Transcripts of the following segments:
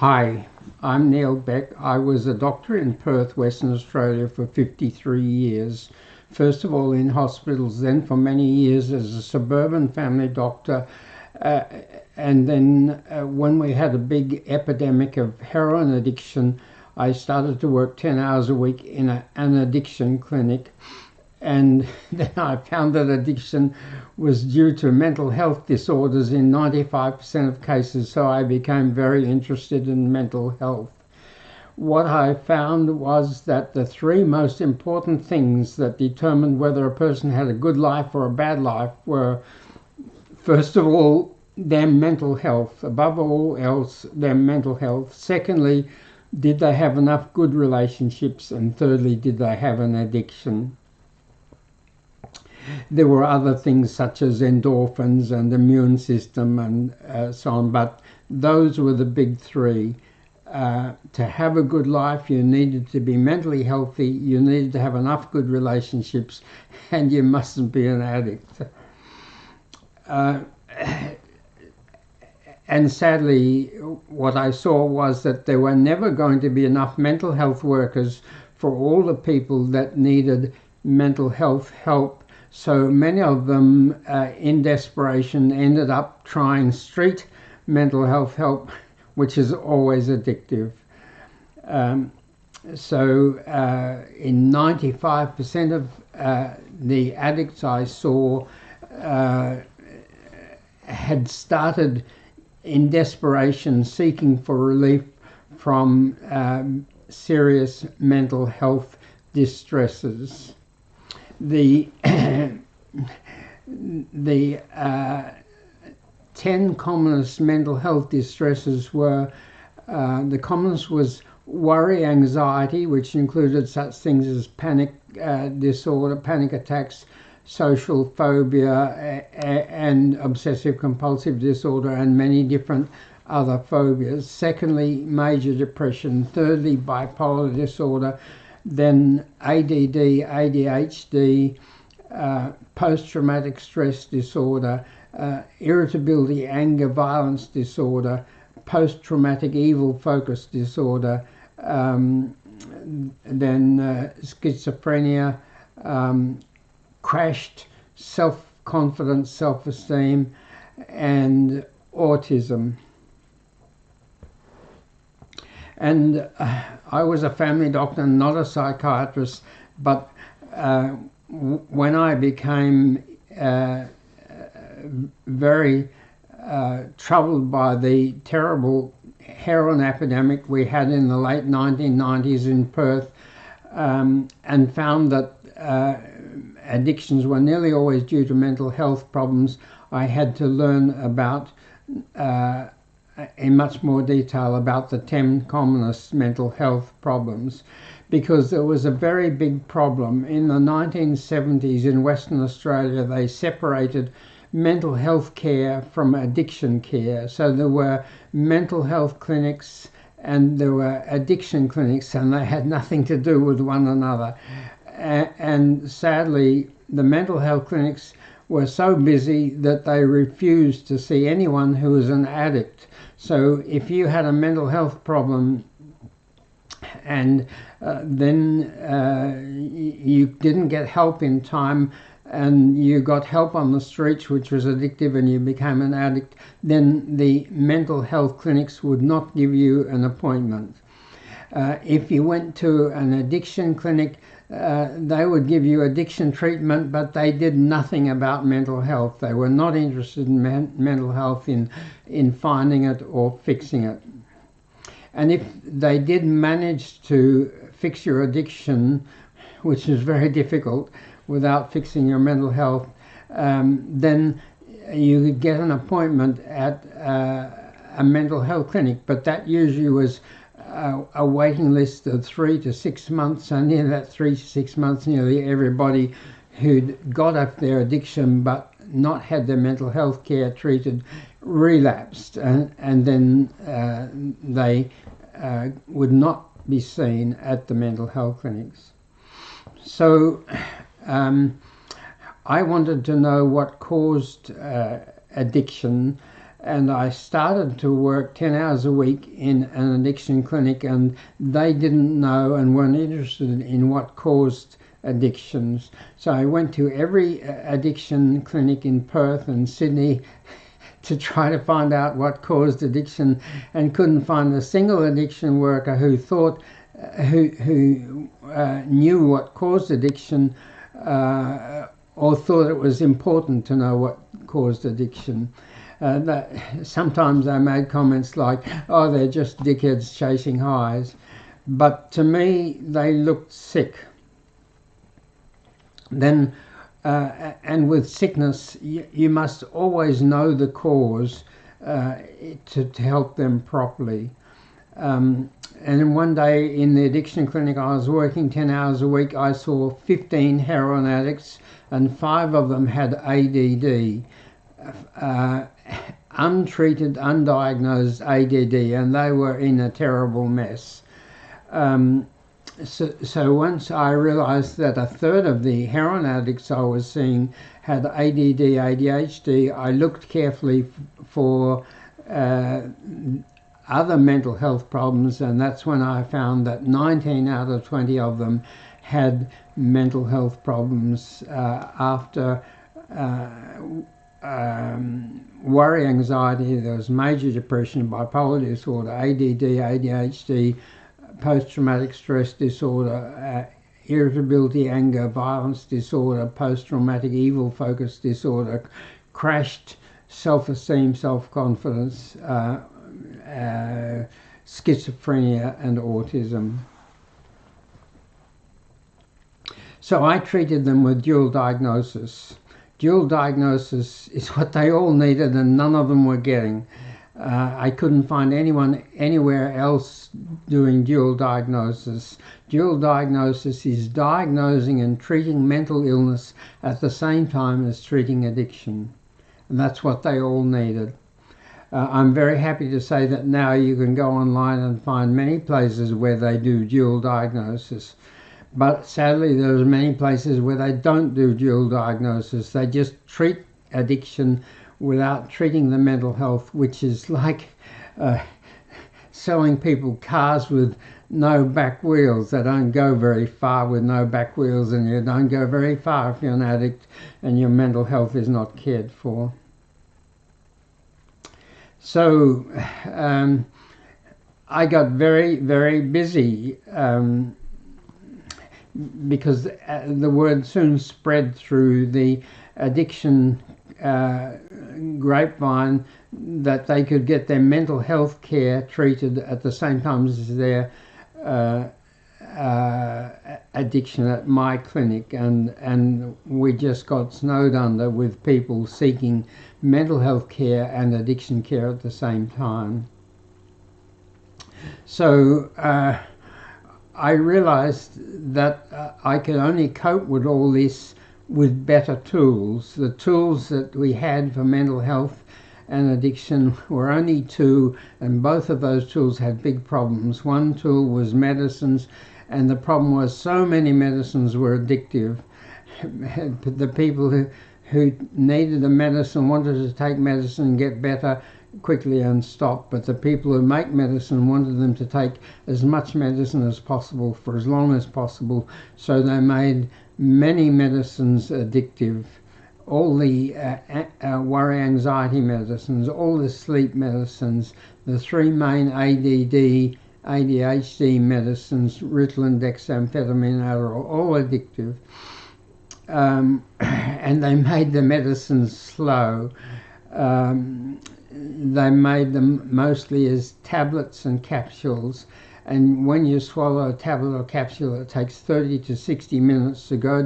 Hi, I'm Neil Beck. I was a doctor in Perth, Western Australia for 53 years. First of all in hospitals, then for many years as a suburban family doctor. Uh, and then when we had a big epidemic of heroin addiction, I started to work 10 hours a week in an addiction clinic. And then I found that addiction was due to mental health disorders in 95% of cases, so I became very interested in mental health. What I found was that the three most important things that determined whether a person had a good life or a bad life were, first of all, their mental health. Above all else, their mental health. Secondly, did they have enough good relationships? And thirdly, did they have an addiction? There were other things such as endorphins and immune system and so on, but those were the big three. To have a good life, you needed to be mentally healthy, you needed to have enough good relationships, and you mustn't be an addict. And sadly, what I saw was that there were never going to be enough mental health workers for all the people that needed mental health help. So many of them, in desperation, ended up trying street mental health help, which is always addictive. In 95% of the addicts I saw had started in desperation seeking for relief from serious mental health distresses. The 10 commonest mental health distresses were, the commonest was worry, anxiety, which included such things as panic disorder, panic attacks, social phobia, and obsessive compulsive disorder, and many different other phobias. Secondly, major depression. Thirdly, bipolar disorder. Then ADD, ADHD, post-traumatic stress disorder, irritability, anger, violence disorder, post-traumatic evil focus disorder, then schizophrenia, crashed self-confidence, self-esteem, and autism. And I was a family doctor, not a psychiatrist, but when I became very troubled by the terrible heroin epidemic we had in the late 1990s in Perth, and found that addictions were nearly always due to mental health problems, I had to learn about in much more detail about the 10 commonest mental health problems, because there was a very big problem. In the 1970s in Western Australia, they separated mental health care from addiction care. So there were mental health clinics and there were addiction clinics, and they had nothing to do with one another. And sadly, the mental health clinics were so busy that they refused to see anyone who was an addict. So if you had a mental health problem and then you didn't get help in time, and you got help on the streets, which was addictive, and you became an addict, then the mental health clinics would not give you an appointment. If you went to an addiction clinic, they would give you addiction treatment, but they did nothing about mental health. They were not interested in mental health, in finding it or fixing it. And if they did manage to fix your addiction, which is very difficult without fixing your mental health, then you could get an appointment at a mental health clinic, but that usually was a waiting list of 3 to 6 months, and in that 3 to 6 months nearly everybody who'd got off their addiction but not had their mental health care treated relapsed, and then they would not be seen at the mental health clinics. So I wanted to know what caused addiction, and I started to work 10 hours a week in an addiction clinic, and they didn't know and weren't interested in what caused addictions. So I went to every addiction clinic in Perth and Sydney to try to find out what caused addiction, and couldn't find a single addiction worker who thought who knew what caused addiction or thought it was important to know what caused addiction. Sometimes I made comments like, oh, they're just dickheads chasing highs. But to me, they looked sick. Then, and with sickness, you must always know the cause to help them properly. And one day in the addiction clinic, I was working 10 hours a week. I saw 15 heroin addicts, and 5 of them had ADD. Untreated, undiagnosed ADD, and they were in a terrible mess. So once I realized that a third of the heroin addicts I was seeing had ADD, ADHD, I looked carefully for other mental health problems, and that's when I found that 19 out of 20 of them had mental health problems after worry, anxiety. There was major depression, bipolar disorder, ADD, ADHD, post-traumatic stress disorder, irritability, anger, violence disorder, post-traumatic evil focus disorder, crashed self-esteem, self-confidence, schizophrenia and autism. So I treated them with dual diagnosis. Dual diagnosis is what they all needed and none of them were getting. I couldn't find anyone anywhere else doing dual diagnosis. Dual diagnosis is diagnosing and treating mental illness at the same time as treating addiction. And that's what they all needed. I'm very happy to say that now you can go online and find many places where they do dual diagnosis. But sadly, there's many places where they don't do dual diagnosis. They just treat addiction without treating the mental health, which is like selling people cars with no back wheels. They don't go very far with no back wheels, and you don't go very far if you're an addict and your mental health is not cared for. So I got very, very busy because the word soon spread through the addiction grapevine that they could get their mental health care treated at the same time as their addiction at my clinic, and we just got snowed under with people seeking mental health care and addiction care at the same time. So I realized that I could only cope with all this with better tools. The tools that we had for mental health and addiction were only 2, and both of those tools had big problems. One tool was medicines, and the problem was so many medicines were addictive. The people who needed a medicine wanted to take medicine and get better quickly and stop, but the people who make medicine wanted them to take as much medicine as possible for as long as possible, so they made many medicines addictive. All the worry, anxiety medicines, all the sleep medicines, the 3 main ADD, ADHD medicines, Ritalin, dexamphetamine, Adderall, all addictive. And they made the medicines slow. They made them mostly as tablets and capsules, and when you swallow a tablet or capsule, it takes 30 to 60 minutes to go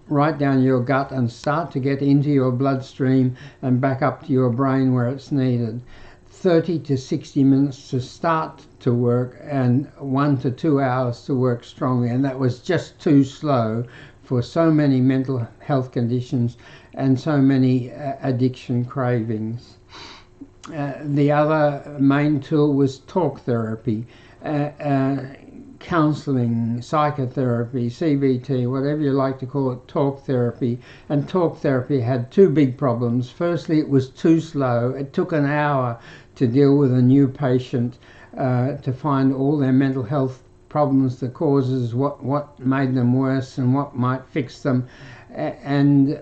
right down your gut and start to get into your bloodstream and back up to your brain where it's needed. 30 to 60 minutes to start to work, and 1 to 2 hours to work strongly, and that was just too slow for so many mental health conditions and so many addiction cravings. The other main tool was talk therapy. counselling, psychotherapy, CBT, whatever you like to call it, talk therapy. And talk therapy had two big problems. Firstly, it was too slow. It took an hour to deal with a new patient, to find all their mental health problems, the causes, what made them worse and what might fix them. And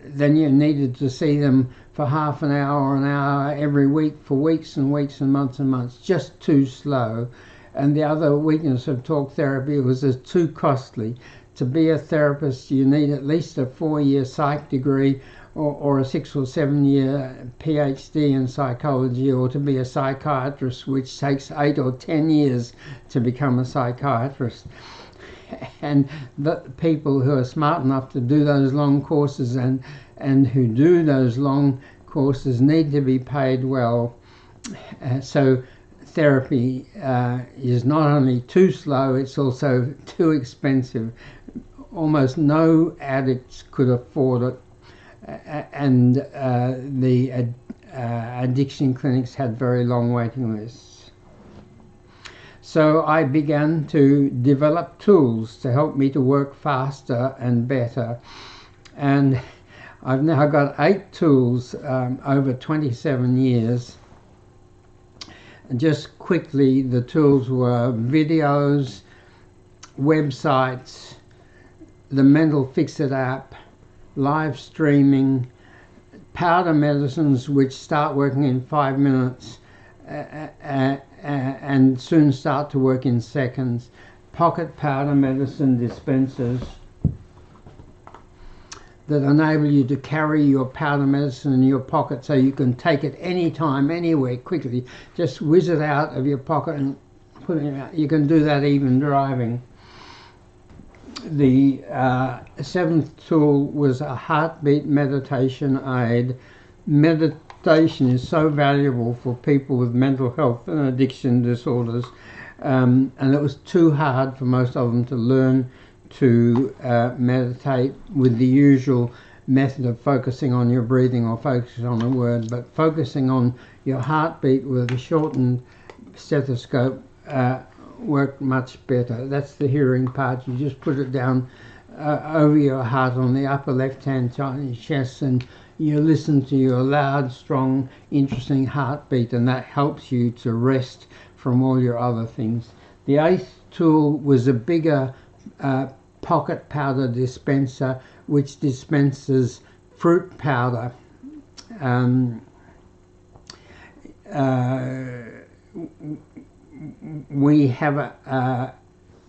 then you needed to see them for half an hour or an hour every week for weeks and weeks and months, just too slow. And the other weakness of talk therapy was it's too costly. To be a therapist, you need at least a 4-year psych degree or a 6 or 7-year PhD in psychology, or to be a psychiatrist, which takes 8 or 10 years to become a psychiatrist. And the people who are smart enough to do those long courses and who do those long courses need to be paid well. So therapy is not only too slow, it's also too expensive. Almost no addicts could afford it, and the addiction clinics had very long waiting lists. So I began to develop tools to help me to work faster and better. And I've now got 8 tools over 27 years. And just quickly, the tools were videos, websites, the Mental Fix-It app, live streaming, powder medicines which start working in 5 minutes, and soon start to work in seconds, pocket powder medicine dispensers that enable you to carry your powder medicine in your pocket so you can take it anytime, anywhere, quickly. Just whiz it out of your pocket and put it out. You can do that even driving. The 7th tool was a heartbeat meditation aid. Meditation is so valuable for people with mental health and addiction disorders, and it was too hard for most of them to learn to meditate with the usual method of focusing on your breathing or focusing on a word, but focusing on your heartbeat with a shortened stethoscope worked much better. That's the hearing part. You just put it down over your heart on the upper left-hand side of your chest, and you listen to your loud, strong, interesting heartbeat, and that helps you to rest from all your other things. The 8th tool was a bigger pocket powder dispenser which dispenses fruit powder. We have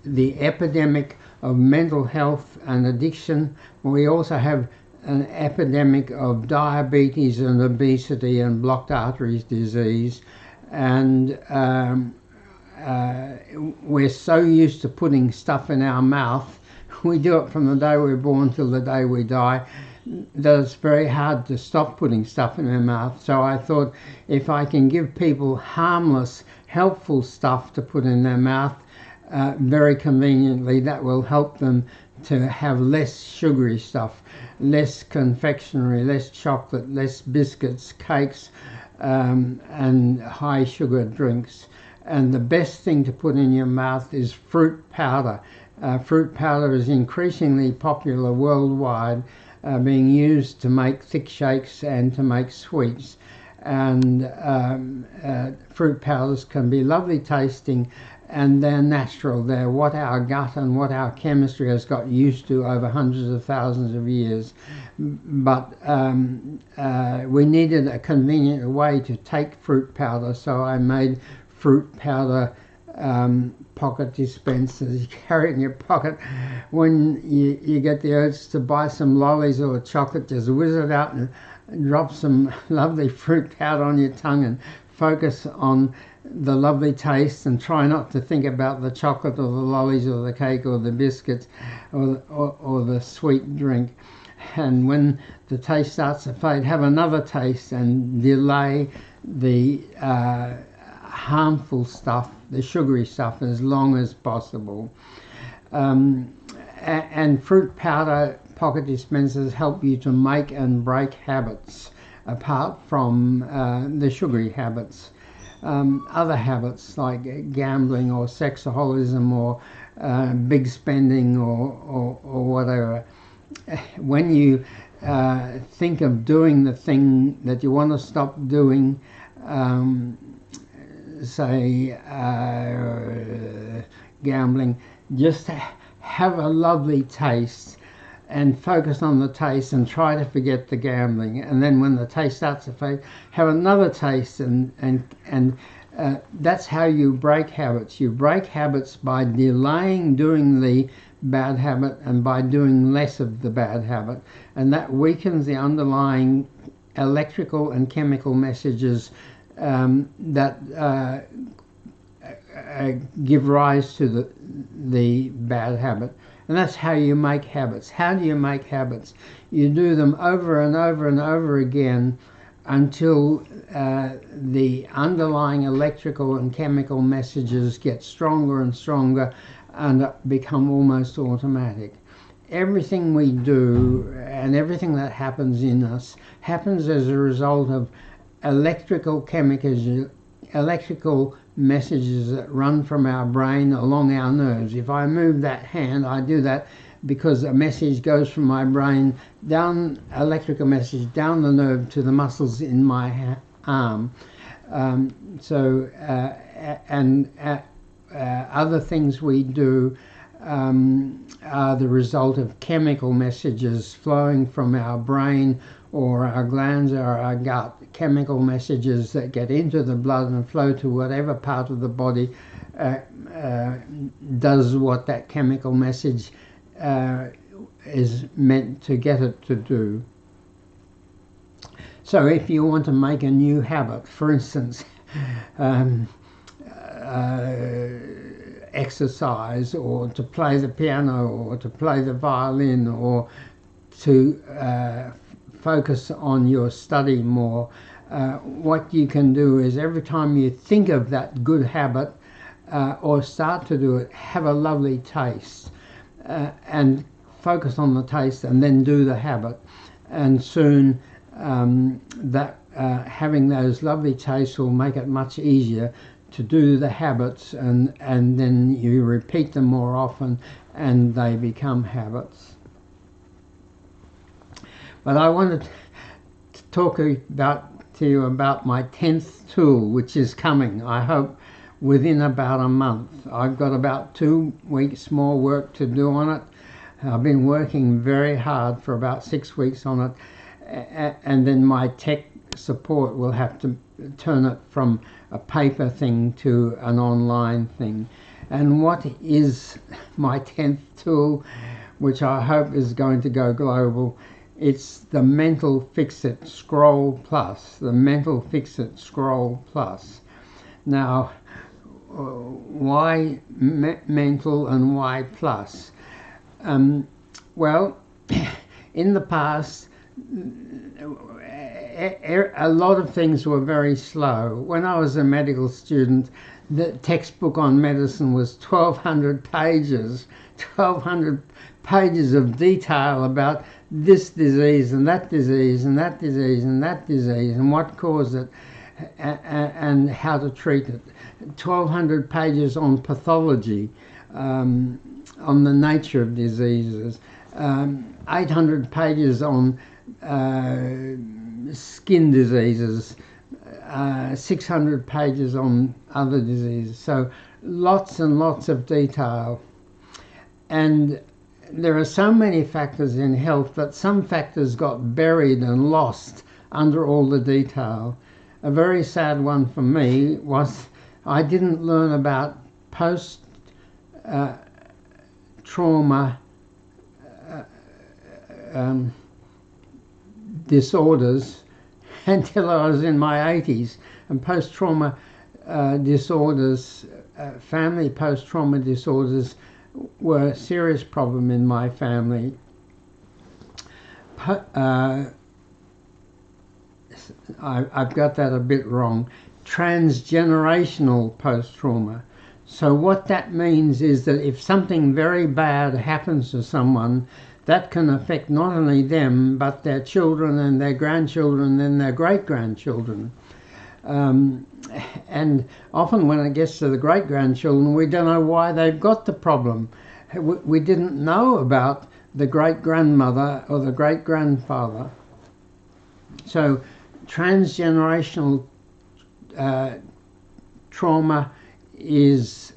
the epidemic of mental health and addiction. We also have an epidemic of diabetes and obesity and blocked arteries disease, and we're so used to putting stuff in our mouth, we do it from the day we're born till the day we die, that it's very hard to stop putting stuff in their mouth. So I thought, if I can give people harmless, helpful stuff to put in their mouth very conveniently, that will help them to have less sugary stuff, less confectionery, less chocolate, less biscuits, cakes, and high sugar drinks. And the best thing to put in your mouth is fruit powder. Fruit powder is increasingly popular worldwide, being used to make thick shakes and to make sweets. And fruit powders can be lovely tasting, and they're natural. They're what our gut and what our chemistry has got used to over hundreds of thousands of years. But we needed a convenient way to take fruit powder, so I made fruit powder pocket dispensers. You carry it in your pocket. When you get the urge to buy some lollies or chocolate, just whiz it out and drop some lovely fruit powder on your tongue and focus on the lovely taste, and try not to think about the chocolate or the lollies or the cake or the biscuits or the sweet drink. And when the taste starts to fade, have another taste and delay the harmful stuff, the sugary stuff, as long as possible. And fruit powder pocket dispensers help you to make and break habits apart from the sugary habits. other habits like gambling or sexaholism or big spending or whatever. When you think of doing the thing that you want to stop doing, say gambling, just have a lovely taste and focus on the taste and try to forget the gambling. And then when the taste starts to fade, have another taste, and that's how you break habits. You break habits by delaying doing the bad habit and by doing less of the bad habit, and that weakens the underlying electrical and chemical messages that give rise to the bad habit. And that's how you make habits. How do you make habits? You do them over and over and over again until the underlying electrical and chemical messages get stronger and stronger and become almost automatic. Everything we do and everything that happens in us happens as a result of electrical messages that run from our brain along our nerves. If I move that hand, I do that because a message goes from my brain down, electrical message down the nerve to the muscles in my arm. Other things we do are the result of chemical messages flowing from our brain or our glands or our gut, chemical messages that get into the blood and flow to whatever part of the body does what that chemical message is meant to get it to do. So if you want to make a new habit, for instance, exercise, or to play the piano, or to play the violin, or to focus on your study more, what you can do is every time you think of that good habit or start to do it, have a lovely taste and focus on the taste and then do the habit. And soon having those lovely tastes will make it much easier to do the habits, and then you repeat them more often and they become habits. But I wanted to talk to you about my 10th tool, which is coming, I hope, within about a month. I've got about 2 weeks more work to do on it. I've been working very hard for about 6 weeks on it, and then my tech support will have to turn it from a paper thing to an online thing. And what is my 10th tool, which I hope is going to go global? It's the Mental Fix-It Scroll Plus, the Mental Fix-It Scroll Plus. Now, why mental and why plus? Well, in the past, a lot of things were very slow. When I was a medical student, the textbook on medicine was 1,200 pages, 1,200 pages of detail about this disease and that disease and that disease and that disease and what caused it and how to treat it. 1,200 pages on pathology, on the nature of diseases, 800 pages on skin diseases, 600 pages on other diseases. So lots and lots of detail. And there are so many factors in health that some factors got buried and lost under all the detail. A very sad one for me was I didn't learn about post-trauma disorders until I was in my 80s. And post-trauma disorders, family post-trauma disorders, were a serious problem in my family. I've got that a bit wrong. Transgenerational post-trauma. So what that means is that if something very bad happens to someone, that can affect not only them, but their children and their grandchildren and their great-grandchildren. And often when it gets to the great-grandchildren, we don't know why they've got the problem. We didn't know about the great-grandmother or the great-grandfather. So transgenerational trauma is,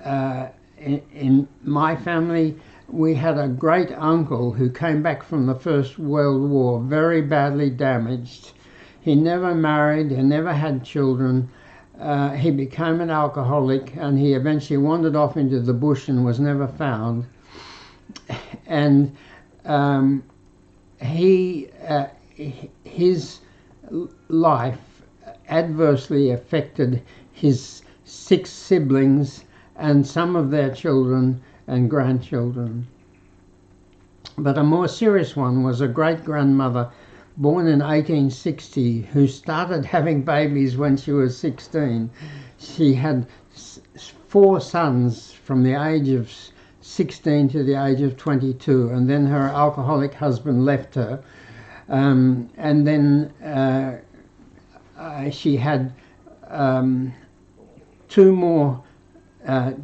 in my family, we had a great uncle who came back from the First World War very badly damaged. He never married, he never had children. He became an alcoholic, and he eventually wandered off into the bush and was never found. And his life adversely affected his 6 siblings and some of their children and grandchildren. But a more serious one was a great-grandmother born in 1860 who started having babies when she was 16. She had 4 sons from the age of 16 to the age of 22, and then her alcoholic husband left her. And then she had 2 more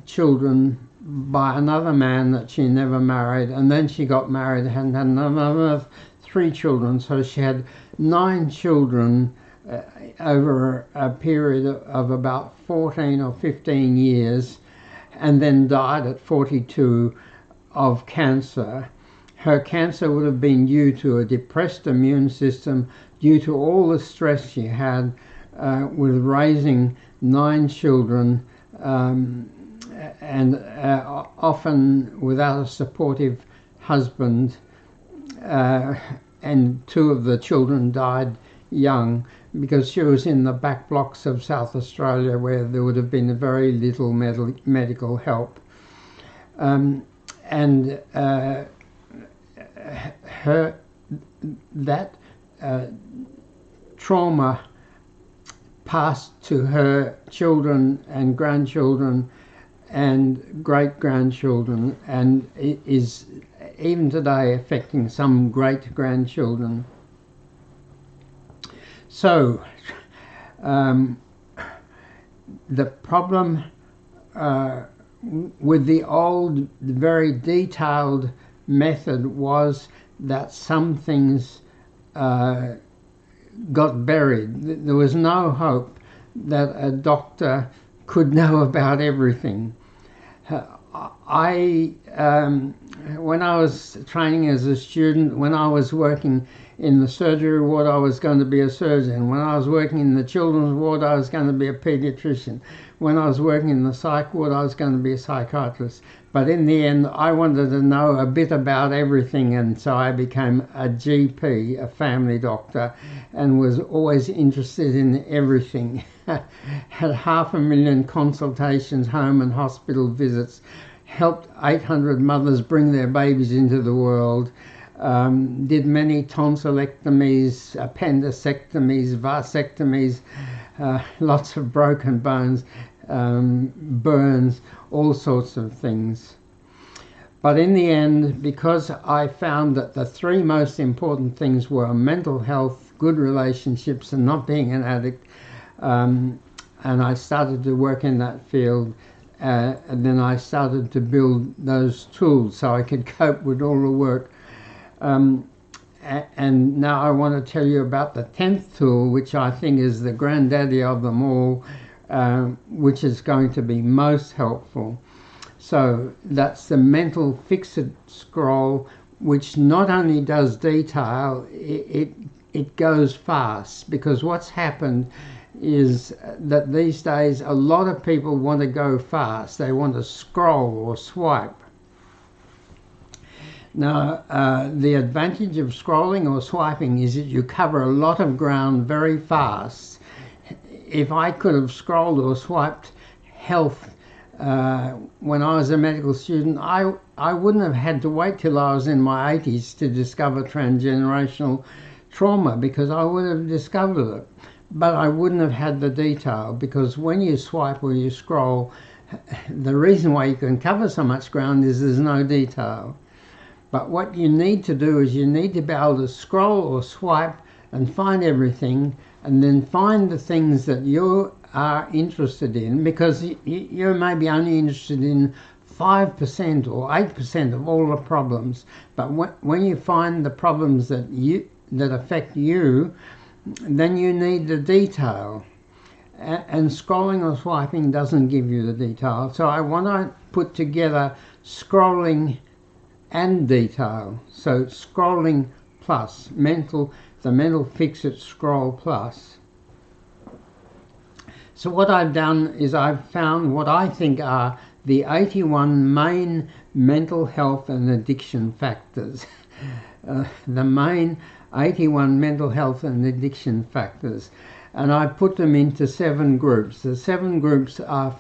children by another man that she never married, and then she got married and had another 3 children. So she had 9 children over a period of about 14 or 15 years, and then died at 42 of cancer. Her cancer would have been due to a depressed immune system, due to all the stress she had with raising 9 children, and often without a supportive husband, and 2 of the children died young because she was in the back blocks of South Australia where there would have been very little medical help. That trauma passed to her children and grandchildren and great-grandchildren, and it is even today affecting some great-grandchildren. So the problem with the old, very detailed method was that some things got buried. There was no hope that a doctor could know about everything. When I was training as a student, when I was working in the surgery ward, I was going to be a surgeon. When I was working in the children's ward, I was going to be a pediatrician. When I was working in the psych ward, I was going to be a psychiatrist. But in the end, I wanted to know a bit about everything, and so I became a GP, a family doctor, and was always interested in everything. Had 500,000 consultations, home and hospital visits, helped 800 mothers bring their babies into the world, did many tonsillectomies, appendicectomies, vasectomies, lots of broken bones, burns, all sorts of things. But in the end, because I found that the 3 most important things were mental health, good relationships, and not being an addict, and I started to work in that field, and then I started to build those tools so I could cope with all the work. And now I want to tell you about the 10th tool, which I think is the granddaddy of them all, which is going to be most helpful. So that's the mental fixed scroll, which not only does detail, it goes fast, because what's happened is that these days a lot of people want to go fast. They want to scroll or swipe. Now, the advantage of scrolling or swiping is that you cover a lot of ground very fast. If I could have scrolled or swiped health when I was a medical student, I wouldn't have had to wait till I was in my 80s to discover transgenerational trauma, because I would have discovered it. But I wouldn't have had the detail, because when you swipe or you scroll, the reason why you can cover so much ground is there's no detail. But what you need to do is you need to be able to scroll or swipe and find everything, and then find the things that you are interested in, because you may be only interested in 5% or 8% of all the problems, but when you find the problems that affect you, then you need the detail. And scrolling or swiping doesn't give you the detail. So I want to put together scrolling and detail. So scrolling plus the mental fix-it scroll plus. So what I've done is I've found what I think are the 81 main mental health and addiction factors. The main 81 mental health and addiction factors. And I put them into 7 groups. The 7 groups are,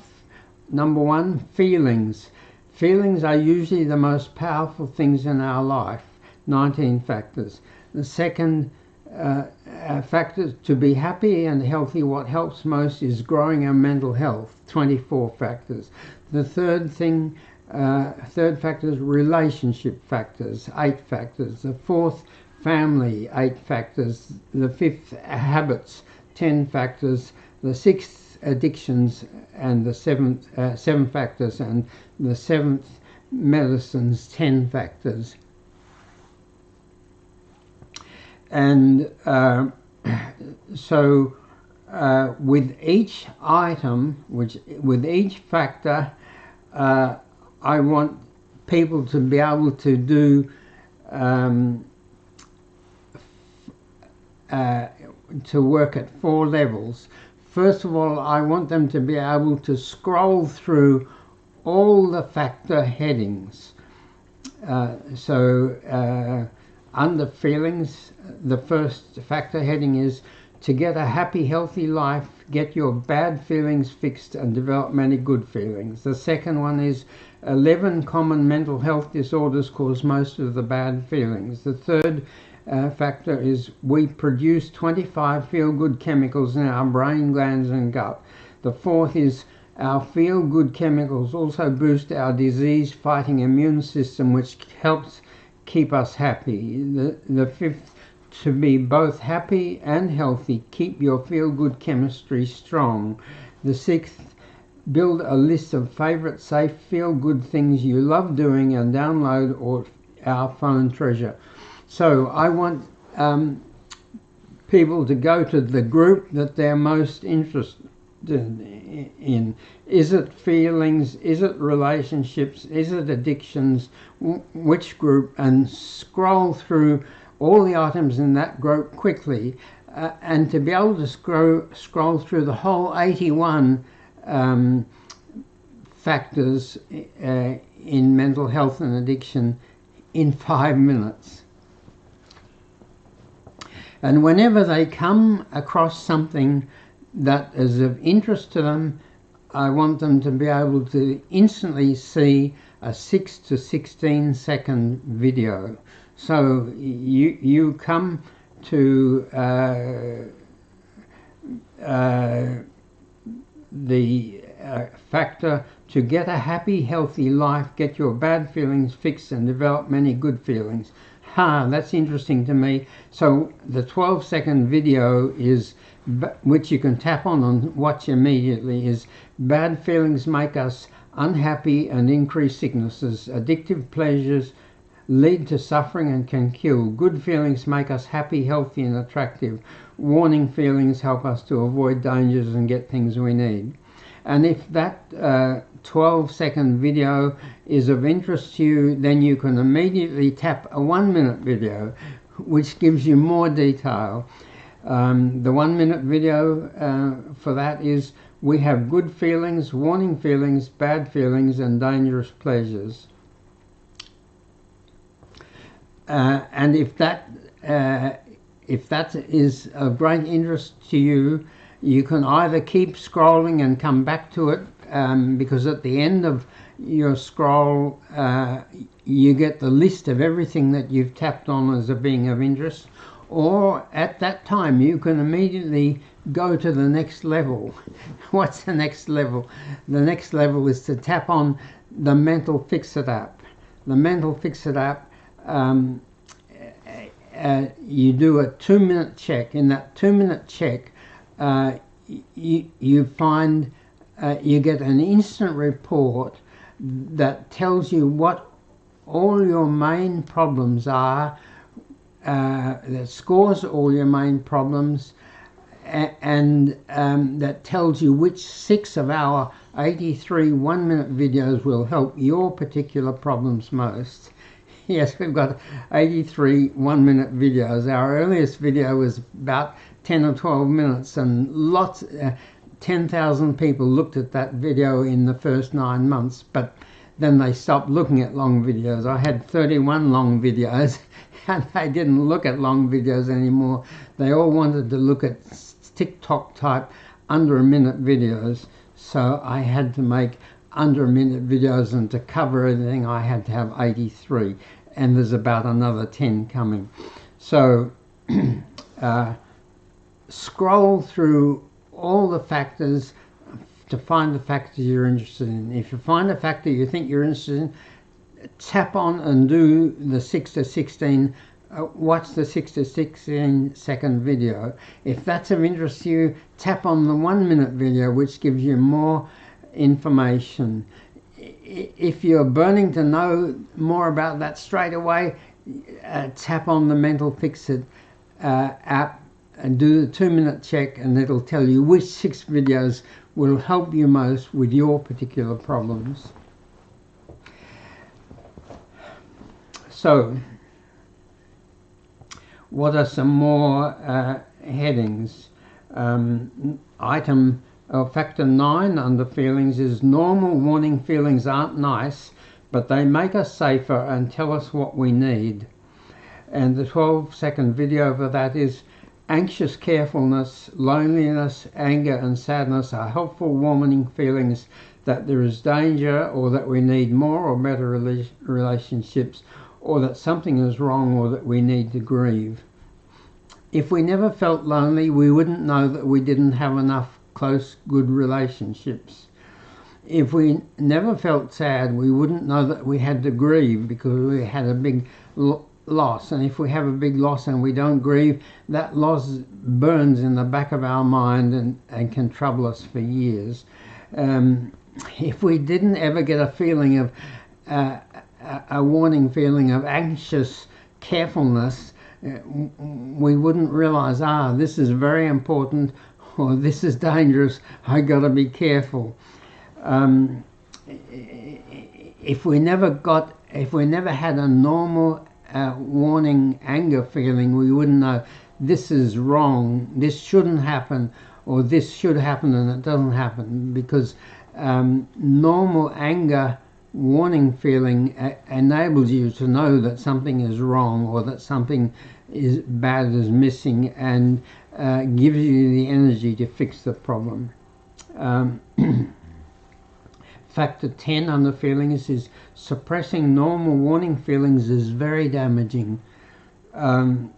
number 1, feelings. Feelings are usually the most powerful things in our life, 19 factors. The second factor, to be happy and healthy, what helps most is growing our mental health, 24 factors. The third factor is relationship factors, 8 factors. The fourth, family, 8 factors. The fifth, habits, 10 factors. The sixth, addictions, and the seventh, 7 factors, and the seventh, medicines, 10 factors. And so with each item, with each factor, I want people to be able to do to work at 4 levels. First of all, I want them to be able to scroll through all the factor headings. Under feelings, the first factor heading is to get a happy, healthy life, get your bad feelings fixed and develop many good feelings. The second one is 11 common mental health disorders cause most of the bad feelings. The third factor is we produce 25 feel-good chemicals in our brain, glands and gut. The fourth is our feel-good chemicals also boost our disease-fighting immune system, which helps keep us happy. The fifth, to be both happy and healthy, keep your feel-good chemistry strong. The sixth, build a list of favorite, safe, feel-good things you love doing and download our phone treasure. So I want people to go to the group that they're most interested in. Is it feelings? Is it relationships? Is it addictions? Which group? And scroll through all the items in that group quickly, and to be able to scroll through the whole 81 factors in mental health and addiction in 5 minutes. And whenever they come across something that is of interest to them, I want them to be able to instantly see a 6 to 16 second video. So you come to the factor to get a happy, healthy life, get your bad feelings fixed and develop many good feelings. That's interesting to me. So the 12-second video is, which you can tap on and watch immediately, is bad feelings make us unhappy and increase sicknesses. Addictive pleasures lead to suffering and can kill. Good feelings make us happy, healthy and attractive. Warning feelings help us to avoid dangers and get things we need. And if that 12-second video is of interest to you, then you can immediately tap a 1-minute video, which gives you more detail. The 1-minute video for that is, we have good feelings, warning feelings, bad feelings and dangerous pleasures. And if that is of great interest to you, you can either keep scrolling and come back to it, because at the end of your scroll you get the list of everything that you've tapped on as being of interest, or at that time you can immediately go to the next level. What's the next level? The next level is to tap on the Mental Fix-It app. The Mental Fix-It app, you do a 2-minute check. In that 2-minute check, you find you get an instant report that tells you what all your main problems are, that scores all your main problems, and that tells you which 6 of our 83 1-minute videos will help your particular problems most. Yes, we've got 83 1-minute videos. Our earliest video was about 10 or 12 minutes, and 10,000 people looked at that video in the first 9 months, but then they stopped looking at long videos. I had 31 long videos, and they didn't look at long videos anymore. They all wanted to look at TikTok type under a minute videos, so I had to make under a minute videos, and to cover everything I had to have 83, and there's about another 10 coming. So scroll through all the factors to find the factor you're interested in. If you find a factor you think you're interested in, tap on and do the 6 to 16. Watch the 6 to 16 second video. If that's of interest to you, tap on the 1-minute video, which gives you more information. If you're burning to know more about that straight away, tap on the Mental Fix It app and do the 2-minute check, and it'll tell you which 6 videos will help you most with your particular problems. So, what are some more headings? Factor 9 under feelings is normal warning feelings aren't nice, but they make us safer and tell us what we need. And the 12-second video for that is anxious carefulness, loneliness, anger and sadness are helpful warning feelings that there is danger, or that we need more or better relationships, or that something is wrong, or that we need to grieve. If we never felt lonely, we wouldn't know that we didn't have enough close, good relationships. If we never felt sad, we wouldn't know that we had to grieve because we had a big loss. And if we have a big loss and we don't grieve, that loss burns in the back of our mind and can trouble us for years. If we didn't ever get a feeling of a warning feeling of anxious carefulness, we wouldn't realize, this is very important, or this is dangerous, I gotta be careful. If we never had a normal warning anger feeling, we wouldn't know this is wrong, this shouldn't happen, or this should happen and it doesn't happen, because normal anger warning feeling enables you to know that something is wrong, or that something is bad is missing, and gives you the energy to fix the problem. Factor 10 under feelings is suppressing normal warning feelings is very damaging. And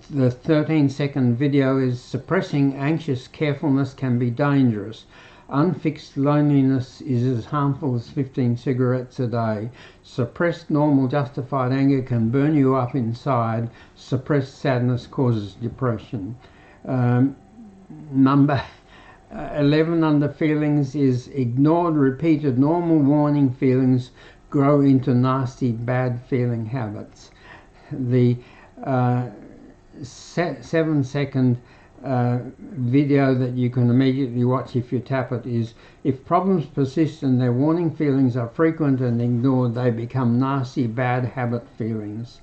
the 13-second video is suppressing anxious carefulness can be dangerous. Unfixed loneliness is as harmful as 15 cigarettes a day. Suppressed normal justified anger can burn you up inside. Suppressed sadness causes depression. Number 11 under feelings is ignored repeated normal warning feelings grow into nasty bad feeling habits. The 7-second video that you can immediately watch if you tap it is, if problems persist and their warning feelings are frequent and ignored, they become nasty bad habit feelings.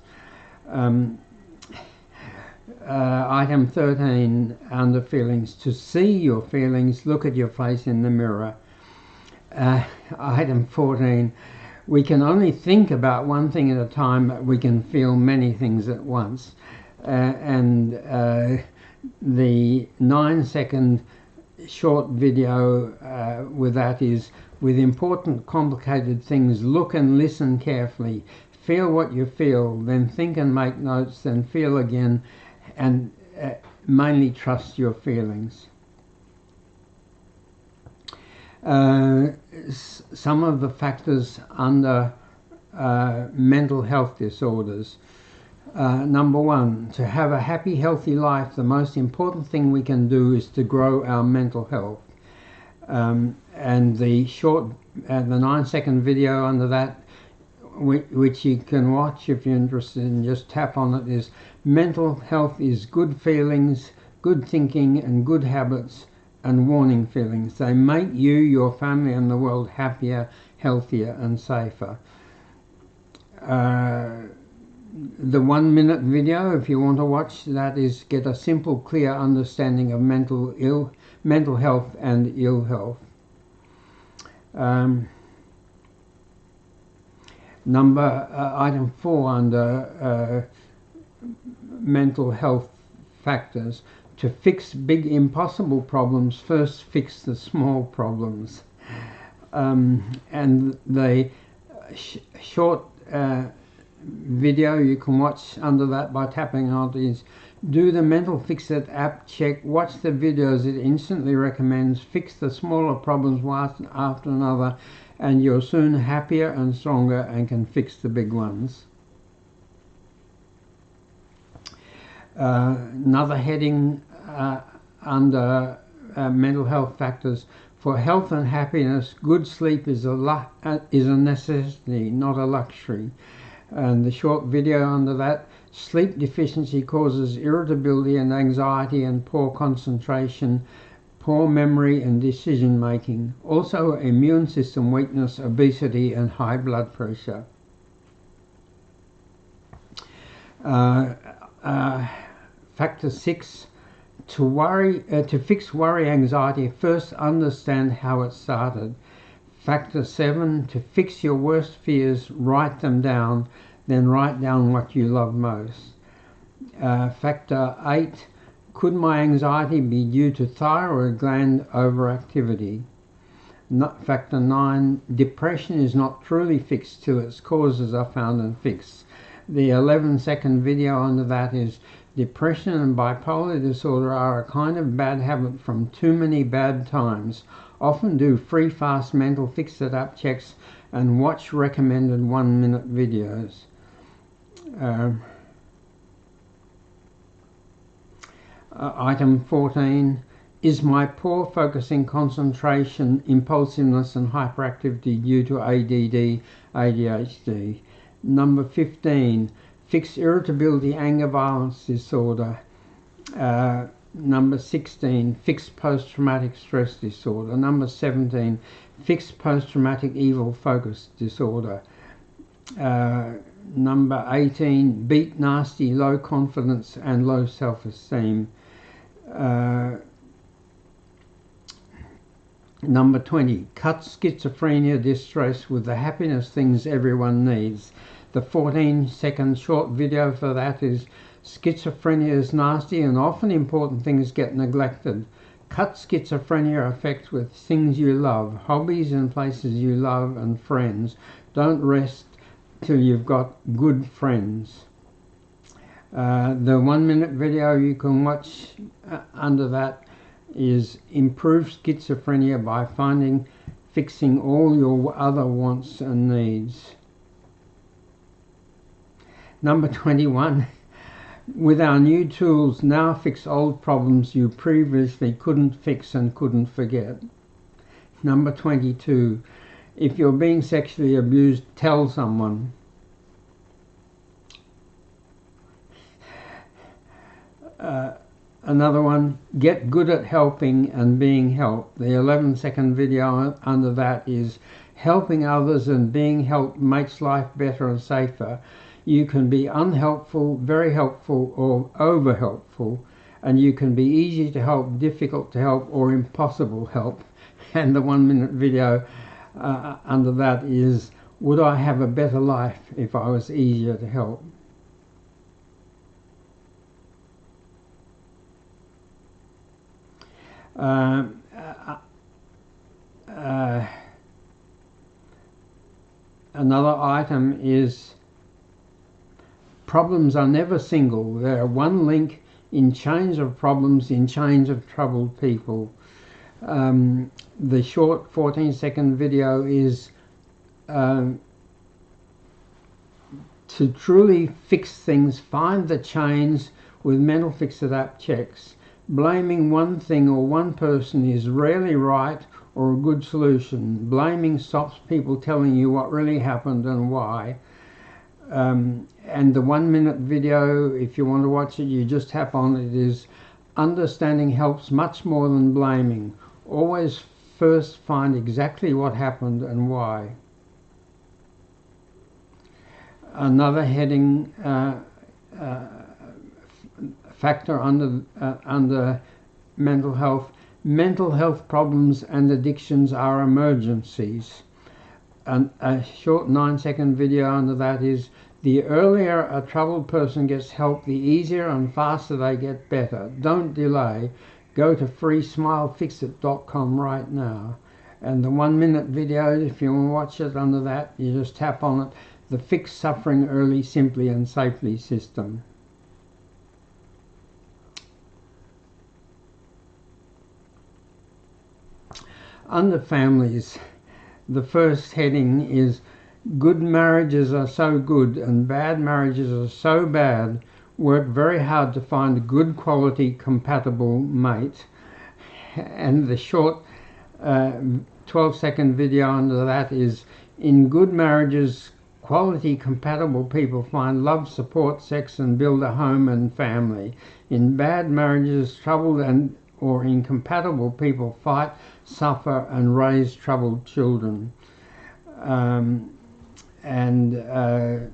Item 13 under feelings, to see your feelings, look at your face in the mirror. Item 14, we can only think about one thing at a time, but we can feel many things at once. The 9-second short video with that is, with important complicated things, look and listen carefully, feel what you feel, then think and make notes, then feel again, and mainly trust your feelings. Some of the factors under mental health disorders. Number one, to have a happy, healthy life, the most important thing we can do is to grow our mental health. And the 9-second video under that, which you can watch if you're interested, and just tap on it, is mental health is good feelings, good thinking and good habits and warning feelings. They make you, your family and the world happier, healthier and safer. The 1-minute video, if you want to watch that, is get a simple, clear understanding of mental health and ill health. Item 4 under mental health factors. To fix big impossible problems, first fix the small problems. And the short video you can watch under that by tapping on it is: do the Mental Fix It app check, watch the videos it instantly recommends, fix the smaller problems one after another, and you're soon happier and stronger and can fix the big ones. Another heading under mental health factors: for health and happiness, good sleep is a necessity, not a luxury. And the short video under that: sleep deficiency causes irritability and anxiety and poor concentration, poor memory and decision making. Also immune system weakness, obesity and high blood pressure. Factor 6, to fix worry, anxiety, first understand how it started. Factor 7, to fix your worst fears, write them down, then write down what you love most. Factor 8, could my anxiety be due to thyroid gland overactivity? Factor 9, depression is not truly fixed till its causes are found and fixed. The 11-second video under that is: depression and bipolar disorder are a kind of bad habit from too many bad times. Often do free, fast Mental Fix It app checks and watch recommended 1-minute videos. Item 14, is my poor focusing, concentration, impulsiveness and hyperactivity due to ADD, ADHD? Number 15, fix irritability, anger, violence disorder. Number 16, fix post-traumatic stress disorder. Number 17, fix post-traumatic evil focus disorder. Number 18, beat nasty, low confidence and low self-esteem. Number 20, cut schizophrenia distress with the happiness things everyone needs. The 14-second short video for that is: schizophrenia is nasty and often important things get neglected. Cut schizophrenia effects with things you love, hobbies and places you love and friends. Don't rest till you've got good friends. The 1-minute video you can watch under that is: improve schizophrenia by fixing all your other wants and needs. Number 21, with our new tools now fix old problems you previously couldn't fix and couldn't forget. Number 22, if you're being sexually abused, tell someone. Another one, get good at helping and being helped. The 11-second video under that is: helping others and being helped makes life better and safer. You can be unhelpful, very helpful or over helpful, and you can be easy to help, difficult to help or impossible help. And the 1-minute video under that is: would I have a better life if I was easier to help? Another item is: problems are never single. They are one link in chains of problems, in chains of troubled people. The short 14-second video is: To truly fix things, find the change with Mental Fix It app checks. Blaming one thing or one person is rarely right or a good solution. Blaming stops people telling you what really happened and why. And the 1 minute video, if you want to watch it, you just tap on it, is understanding helps much more than blaming. Always first find exactly what happened and why. Another heading, factor under mental health. Mental health problems and addictions are emergencies. And a short 9-second video under that is, the earlier a troubled person gets help, the easier and faster they get better. Don't delay. Go to freesmilefixit.com right now. And the 1 minute video, if you want to watch it under that, you just tap on it. The Fix Suffering Early, Simply and Safely system. Under families, the first heading is, good marriages are so good and bad marriages are so bad. Work very hard to find a good quality compatible mate. And the short 12-second video under that is, in good marriages, quality compatible people find love, support, sex and build a home and family. In bad marriages, troubled and or incompatible people fight, suffer and raise troubled children. And there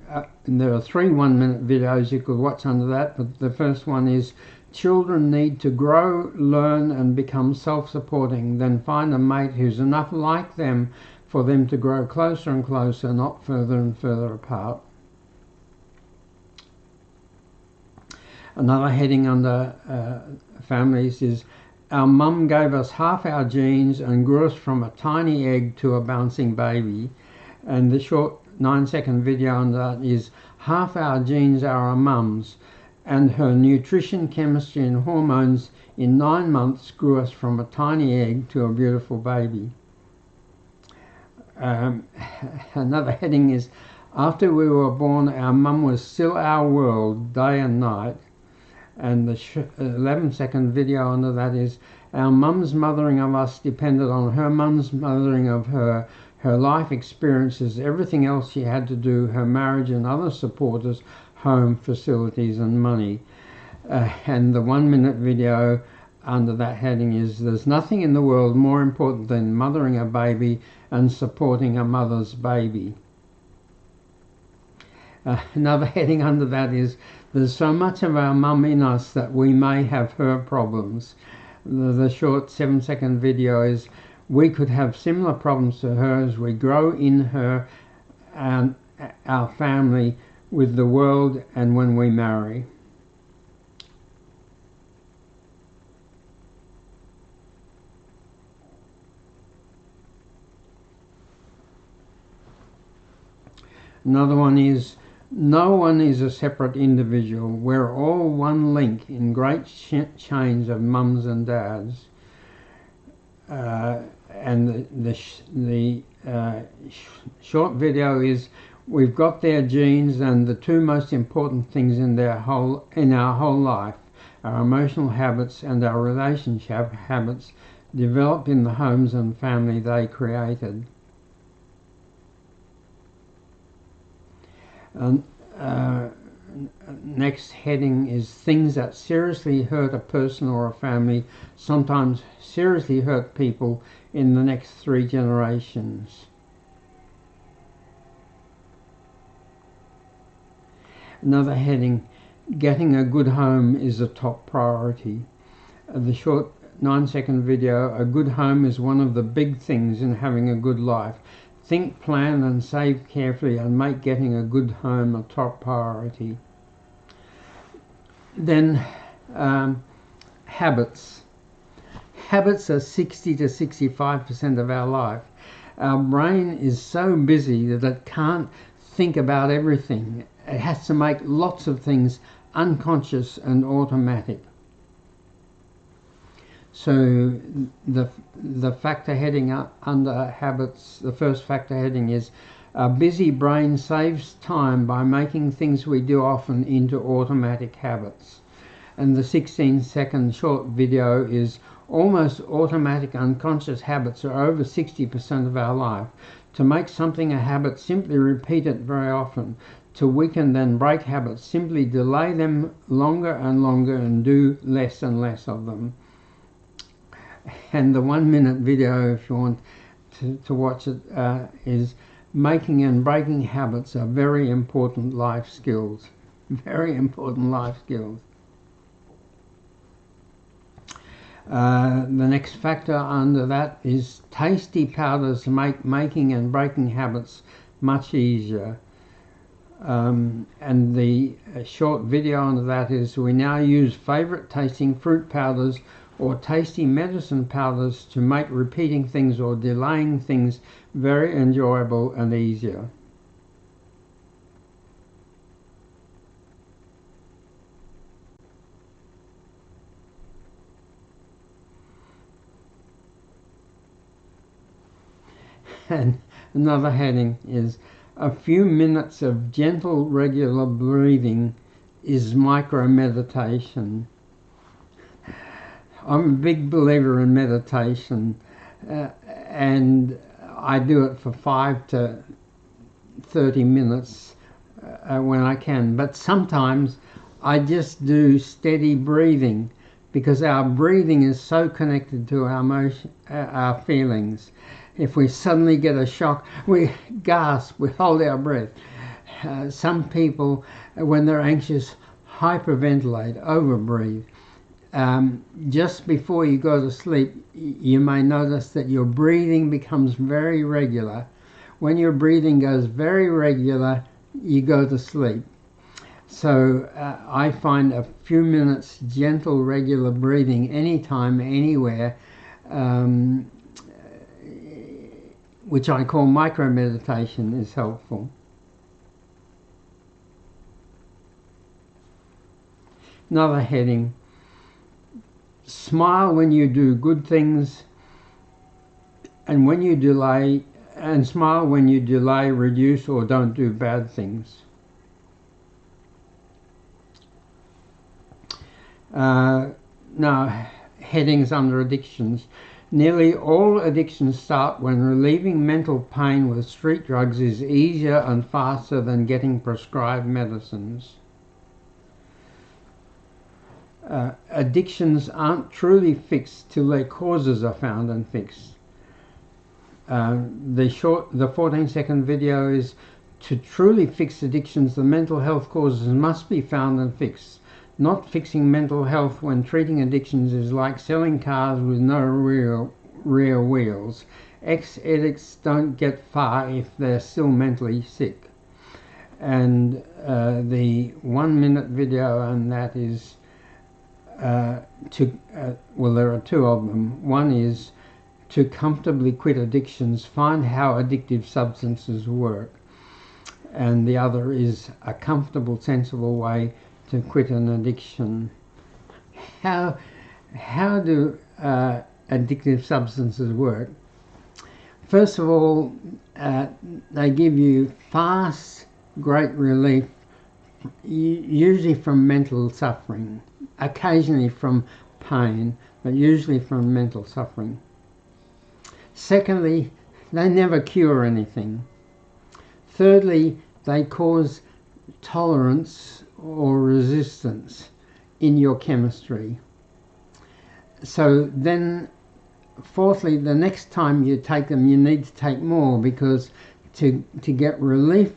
are 3 1-minute videos you could watch under that, but the first one is, children need to grow, learn and become self-supporting, then find a mate who's enough like them for them to grow closer and closer, not further and further apart. Another heading under families is, our mum gave us half our genes and grew us from a tiny egg to a bouncing baby. And the short 9-second video on that is, half our genes are our mum's, and her nutrition, chemistry and hormones in 9 months grew us from a tiny egg to a beautiful baby. Another heading is, after we were born, our mum was still our world, day and night. And the 11-second video under that is, our mum's mothering of us depended on her mum's mothering of her, her life experiences, everything else she had to do, her marriage and other supporters, home, facilities and money. And the 1 minute video under that heading is, there's nothing in the world more important than mothering a baby and supporting a mother's baby. Another heading under that is, there's so much of our mum in us that we may have her problems. The short 7-second video is, we could have similar problems to her as we grow in her and our family, with the world and when we marry. Another one is, no one is a separate individual. We're all one link in great chains of mums and dads. And the short video is, we've got their genes and the 2 most important things in our whole life, our emotional habits and our relationship habits, developed in the homes and family they created. Next heading is, things that seriously hurt a person or a family sometimes seriously hurt people in the next 3 generations. Another heading, getting a good home is a top priority. The short 9-second video, a good home is one of the big things in having a good life. Think, plan and save carefully and make getting a good home a top priority. Then habits. Habits are 60 to 65% of our life. Our brain is so busy that it can't think about everything. It has to make lots of things unconscious and automatic. So the factor heading under habits, the first factor heading is, A busy brain saves time by making things we do often into automatic habits. And the 16-second short video is almost automatic unconscious habits are over 60% of our life. To make something a habit, simply repeat it very often. To weaken then break habits, simply delay them longer and longer and do less and less of them. And the 1-minute video, if you want to watch it, is making and breaking habits are very important life skills. Very important life skills. The next factor under that is tasty powders make making and breaking habits much easier. And the short video under that is we now use favourite tasting fruit powders or tasty medicine powders to make repeating things or delaying things very enjoyable and easier. And another heading is a few minutes of gentle regular breathing is micro meditation. I'm a big believer in meditation, and I do it for 5 to 30 minutes when I can, but sometimes I just do steady breathing because our breathing is so connected to our emotion, our feelings. If we suddenly get a shock, we gasp, we hold our breath. Some people, when they're anxious, hyperventilate, overbreathe. Just before you go to sleep, you may notice that your breathing becomes very regular. When your breathing goes very regular, you go to sleep. So I find a few minutes gentle regular breathing anytime, anywhere, which I call micro meditation, is helpful. Another heading, smile when you do good things, and when you delay, and smile when you delay, reduce, or don't do bad things. Now, headings under addictions. Nearly all addictions start when relieving mental pain with street drugs is easier and faster than getting prescribed medicines. Addictions aren't truly fixed till their causes are found and fixed. The 14-second video is to truly fix addictions, the mental health causes must be found and fixed. Not fixing mental health when treating addictions is like selling cars with no rear wheels. Ex-addicts don't get far if they're still mentally sick. And the 1-minute video on that is well, there are two of them. One is to comfortably quit addictions, find how addictive substances work. And the other is a comfortable, sensible way to quit an addiction. How do addictive substances work? First of all, they give you fast, great relief, usually from mental suffering, occasionally from pain, but usually from mental suffering. Secondly, they never cure anything. Thirdly, they cause tolerance or resistance in your chemistry. So then, fourthly, the next time you take them, you need to take more, because to get relief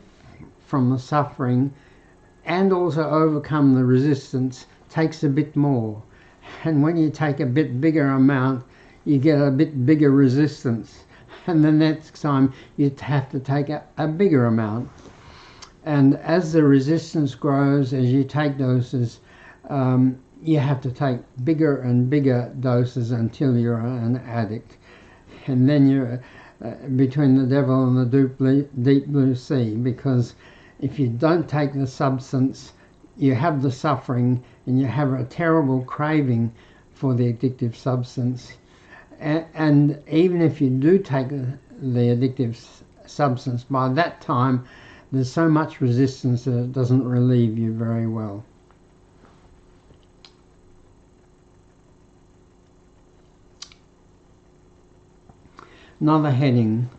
from the suffering and also overcome the resistance takes a bit more. And when you take a bit bigger amount, you get a bit bigger resistance. And the next time you have to take a bigger amount. And as the resistance grows, as you take doses, you have to take bigger and bigger doses until you're an addict. And then you're between the devil and the deep blue sea, because if you don't take the substance, you have the suffering and you have a terrible craving for the addictive substance. And even if you do take the addictive substance. By that time, there's so much resistance that it doesn't relieve you very well. Another heading: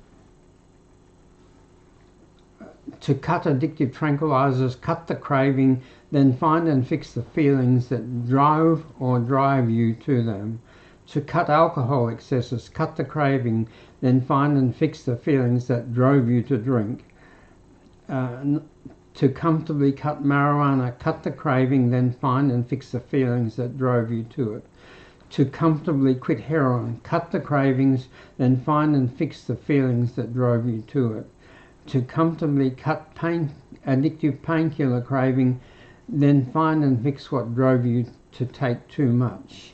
to cut addictive tranquilizers, cut the craving, then find and fix the feelings that drove or drive you to them. To cut alcohol excesses, cut the craving, then find and fix the feelings that drove you to drink. To comfortably cut marijuana, cut the craving, then find and fix the feelings that drove you to it. To comfortably quit heroin, cut the cravings, then find and fix the feelings that drove you to it. To comfortably cut addictive painkiller craving, then find and fix what drove you to take too much.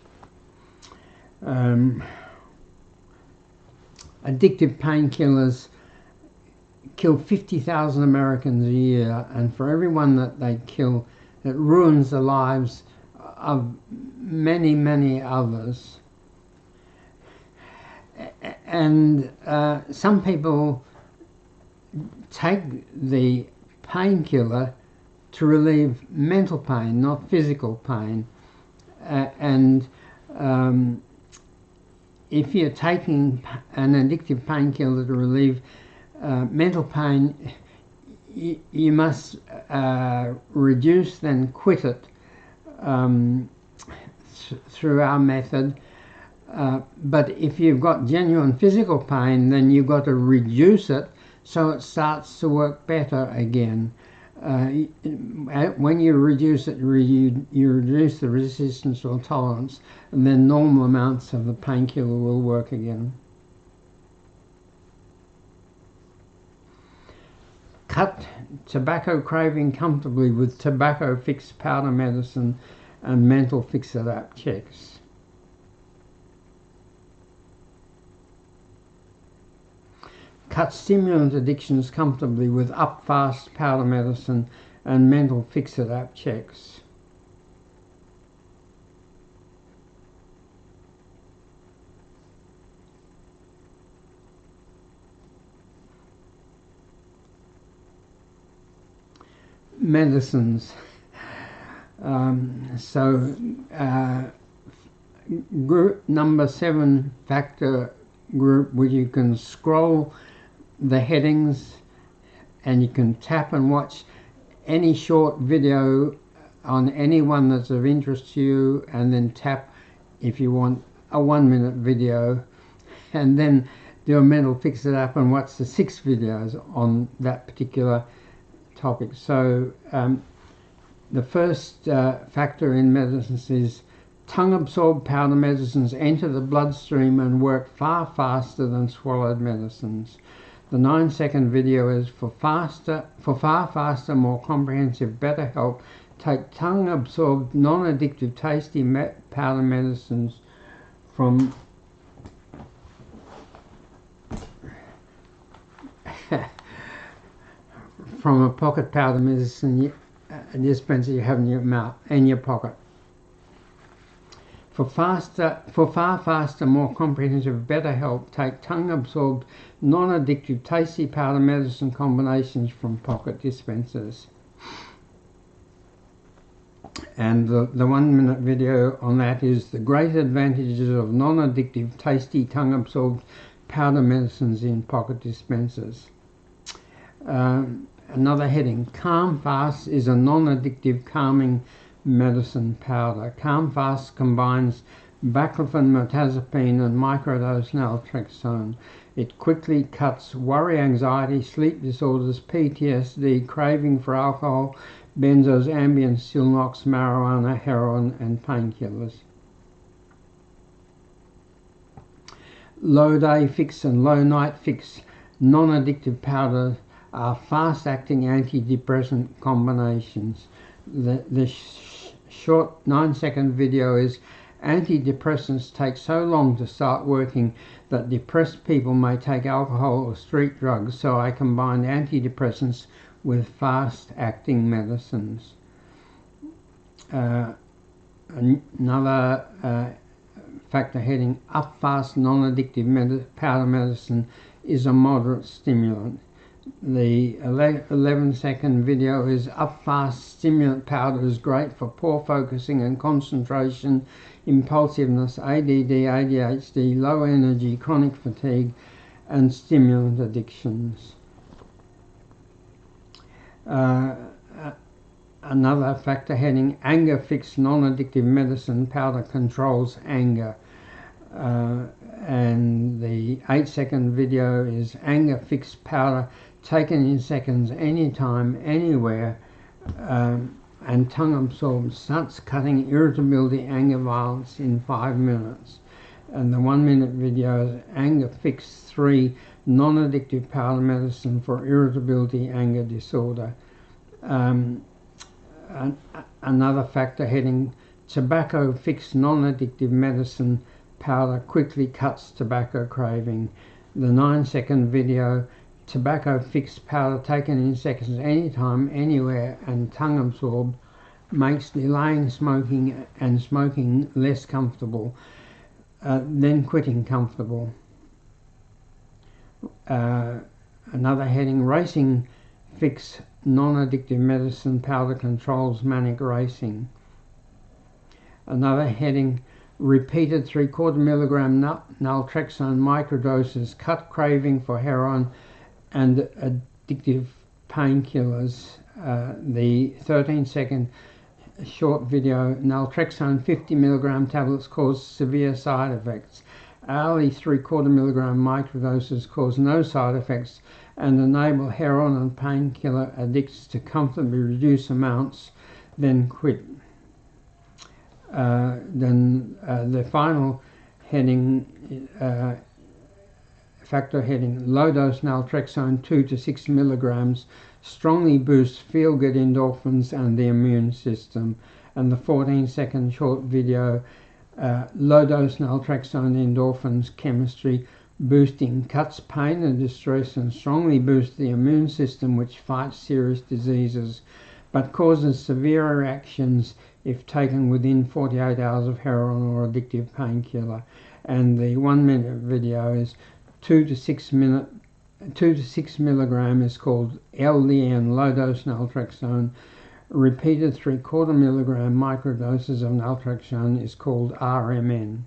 Addictive painkillers kill 50,000 Americans a year, and for everyone that they kill, it ruins the lives of many, many others. And some people take the painkiller to relieve mental pain, not physical pain. If you're taking an addictive painkiller to relieve mental pain, you must reduce, then quit it through our method. But if you've got genuine physical pain, then you've got to reduce it so it starts to work better again. When you reduce it, you reduce the resistance or tolerance, and then normal amounts of the painkiller will work again. Cut tobacco craving comfortably with tobacco fix powder medicine and mental fix-it app checks. Cut stimulant addictions comfortably with Up Fast powder medicine and mental fix-it app checks. Medicines. Group number 7 factor group, where you can scroll the headings and you can tap and watch any short video on any one that's of interest to you, and then tap if you want a 1-minute video, and then do a mental fix it up and watch the 6 videos on that particular topic. So the first factor in medicines is tongue-absorbed powder medicines enter the bloodstream and work far faster than swallowed medicines. The 9-second video is for far faster, more comprehensive, better help. Take tongue-absorbed, non-addictive, tasty powder medicines from a pocket powder medicine dispenser you have in your mouth, in your pocket. For far faster, more comprehensive, better help, take tongue-absorbed, non-addictive, tasty powder medicine combinations from pocket dispensers. And the 1-minute video on that is the great advantages of non-addictive, tasty, tongue-absorbed powder medicines in pocket dispensers. Another heading, Calm Fast is a non-addictive calming medicine powder. Calm Fast combines baclofen, mirtazapine and microdose naltrexone. It quickly cuts worry, anxiety, sleep disorders, PTSD, craving for alcohol, benzos, Ambien, Stilnox, marijuana, heroin and painkillers. Low day fix and low night fix non-addictive powders are fast-acting antidepressant combinations. The short 9-second video is antidepressants take so long to start working that depressed people may take alcohol or street drugs, so I combined antidepressants with fast-acting medicines. Another factor heading, Up Fast non-addictive powder medicine is a moderate stimulant. The 11-second video is up fast stimulant powder is great for poor focusing and concentration, impulsiveness, ADD, ADHD, low energy, chronic fatigue, and stimulant addictions. Another factor heading, anger fix non-addictive medicine powder controls anger. And the 8-second video is anger fix powder taken in seconds, anytime, anywhere, and tongue absorbed, starts cutting irritability, anger, violence in 5 minutes. And the 1-minute video is anger fix 3 non-addictive powder medicine for irritability, anger disorder. Another factor heading, tobacco fix non-addictive medicine powder quickly cuts tobacco craving. The 9-second video, tobacco fix powder taken in seconds, anytime, anywhere, and tongue absorbed, makes delaying smoking and smoking less comfortable, then quitting comfortable. Another heading, racing fix non-addictive medicine powder controls manic racing. Another heading, repeated 3/4 milligram naltrexone microdoses cut craving for heroin and addictive painkillers. The 13-second short video, naltrexone 50 milligram tablets cause severe side effects. Hourly 3/4 milligram microdoses cause no side effects and enable heroin and painkiller addicts to comfortably reduce amounts, then quit. The final heading, factor heading, low dose naltrexone 2 to 6 milligrams strongly boosts feel-good endorphins and the immune system. And the 14-second short video, low dose naltrexone endorphins chemistry boosting cuts pain and distress and strongly boosts the immune system, which fights serious diseases but causes severe reactions if taken within 48 hours of heroin or addictive painkiller. And the 1-minute video is 2 to 6 milligram is called LDN, low dose naltrexone. Repeated 3/4 milligram microdoses of naltrexone is called RMN.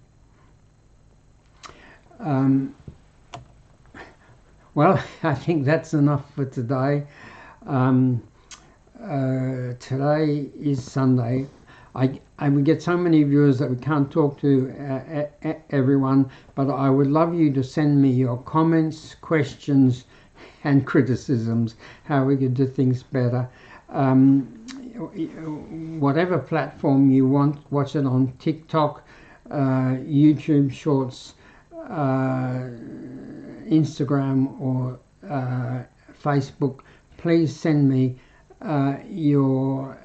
Well, I think that's enough for today. Today is Sunday. We get so many viewers that we can't talk to everyone, but I would love you to send me your comments, questions, and criticisms, how we could do things better. Whatever platform you want, watch it on TikTok, YouTube Shorts, Instagram, or Facebook. Please send me your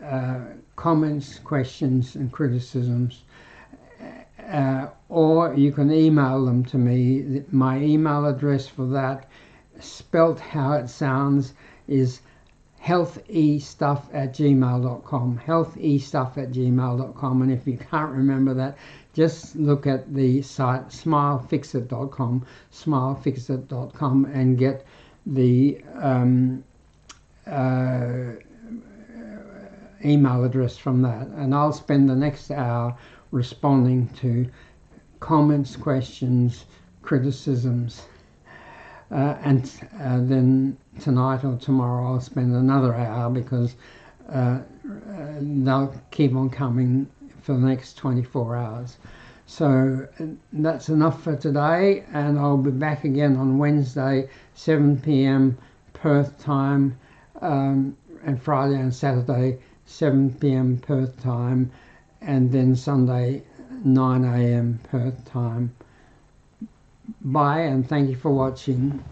comments, questions, and criticisms, or you can email them to me. My email address for that, spelt how it sounds, is healthestuff@gmail.com, healthestuff@gmail.com. And if you can't remember that, just look at the site smilefixit.com, smilefixit.com, and get the email address from that, and I'll spend the next hour responding to comments, questions, criticisms, and then tonight or tomorrow I'll spend another hour, because they'll keep on coming for the next 24 hours. So that's enough for today, and I'll be back again on Wednesday 7 p.m. Perth time, and Friday and Saturday 7 p.m. Perth time, and then Sunday 9 a.m. Perth time. Bye, and thank you for watching.